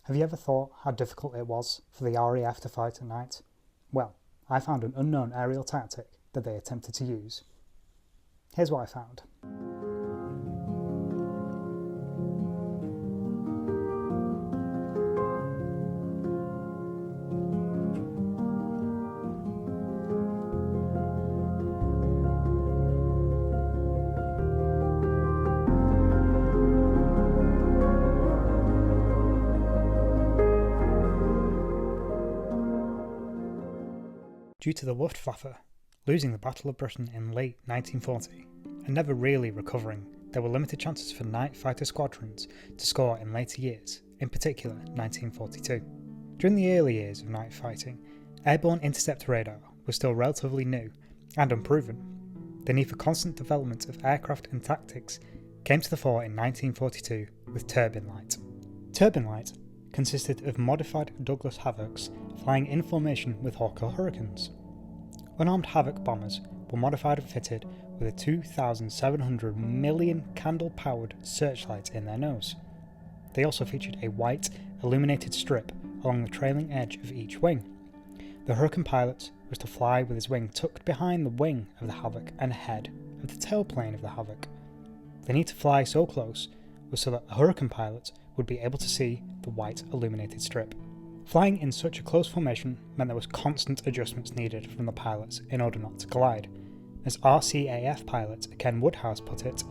Have you ever thought how difficult it was for the RAF to fight at night? Well, I found an unknown aerial tactic that they attempted to use. Here's what I found. Due to the Luftwaffe losing the Battle of Britain in late 1940 and never really recovering, there were limited chances for night fighter squadrons to score in later years, in particular 1942. During the early years of night fighting, airborne intercept radar was still relatively new and unproven. The need for constant development of aircraft and tactics came to the fore in 1942 with turbine light. Turbine light consisted of modified Douglas Havocks flying in formation with Hawker Hurricanes. Unarmed Havoc bombers were modified and fitted with a 2,700 million candle-powered searchlight in their nose. They also featured a white, illuminated strip along the trailing edge of each wing. The Hurricane pilot was to fly with his wing tucked behind the wing of the Havoc and ahead of the tailplane of the Havoc. The need to fly so close was so that the Hurricane pilot would be able to see the white illuminated strip. Flying in such a close formation meant there was constant adjustments needed from the pilots in order not to collide. As RCAF pilot Ken Woodhouse put it,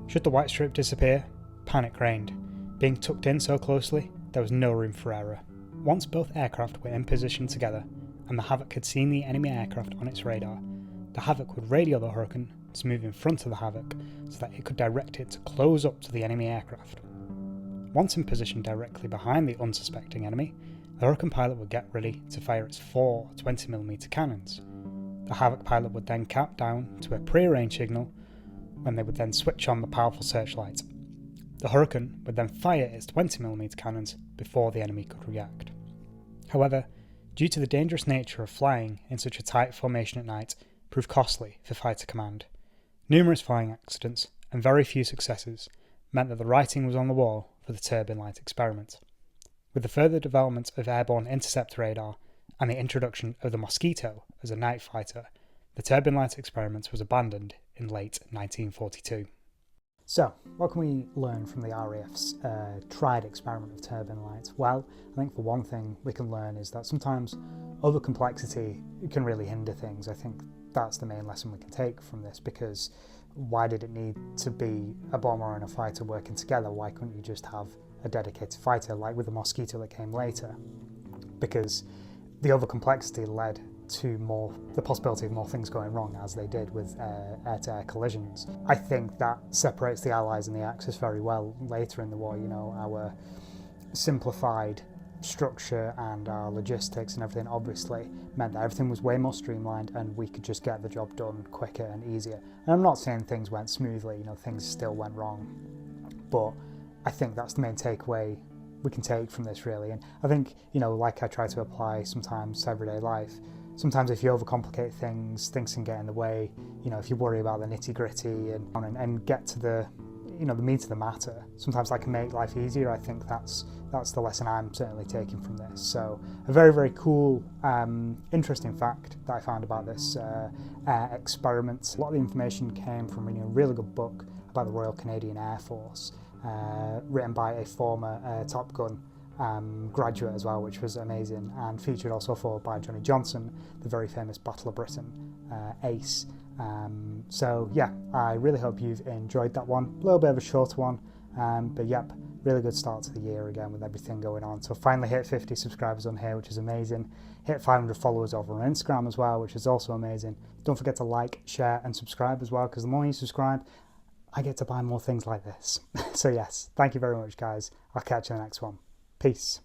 should the white strip disappear, panic reigned. Being tucked in so closely, there was no room for error. Once both aircraft were in position together, and the Havoc had seen the enemy aircraft on its radar, the Havoc would radio the Hurricane to move in front of the Havoc so that it could direct it to close up to the enemy aircraft. Once in position directly behind the unsuspecting enemy, the Hurricane pilot would get ready to fire its four 20mm cannons. The Havoc pilot would then count down to a pre-arranged signal when they would then switch on the powerful searchlight. The Hurricane would then fire its 20mm cannons before the enemy could react. However, due to the dangerous nature of flying in such a tight formation at night, proved costly for fighter command. Numerous flying accidents and very few successes meant that the writing was on the wall for the turbine light experiment. With the further development of airborne intercept radar and the introduction of the Mosquito as a night fighter, the turbine light experiment was abandoned in late 1942. So, what can we learn from the RAF's tried experiment of turbine light? Well, I think for one thing we can learn is that sometimes over complexity can really hinder things. I think that's the main lesson we can take from this, because why did it need to be a bomber and a fighter working together? Why couldn't you just have a dedicated fighter like with the Mosquito that came later? Because the over complexity led to the possibility of more things going wrong, as they did with air-to-air collisions. I think that separates the Allies and the Axis very well later in the war. You know, our simplified structure and our logistics and everything obviously meant that everything was way more streamlined and we could just get the job done quicker and easier. And I'm not saying things went smoothly, you know, things still went wrong, but I think that's the main takeaway we can take from this, really. And I think, you know, like I try to apply sometimes to everyday life, sometimes if you overcomplicate things, things can get in the way. You know, if you worry about the nitty-gritty and get to the, you know, the meat of the matter, sometimes that can make life easier. I think that's the lesson I'm certainly taking from this. So a very, very cool, interesting fact that I found about this experiment. A lot of the information came from reading a really good book about the Royal Canadian Air Force, written by a former Top Gun graduate as well, which was amazing, and featured also followed by Johnny Johnson, the very famous Battle of Britain ace. So yeah, I really hope you've enjoyed that one. A little bit of a shorter one, but yep, really good start to the year again with everything going on. So finally hit 50 subscribers on here, which is amazing. Hit 500 followers over on Instagram as well, which is also amazing. Don't forget to like, share and subscribe as well, because the more you subscribe, I get to buy more things like this. So yes, thank you very much guys. I'll catch you in the next one. Peace.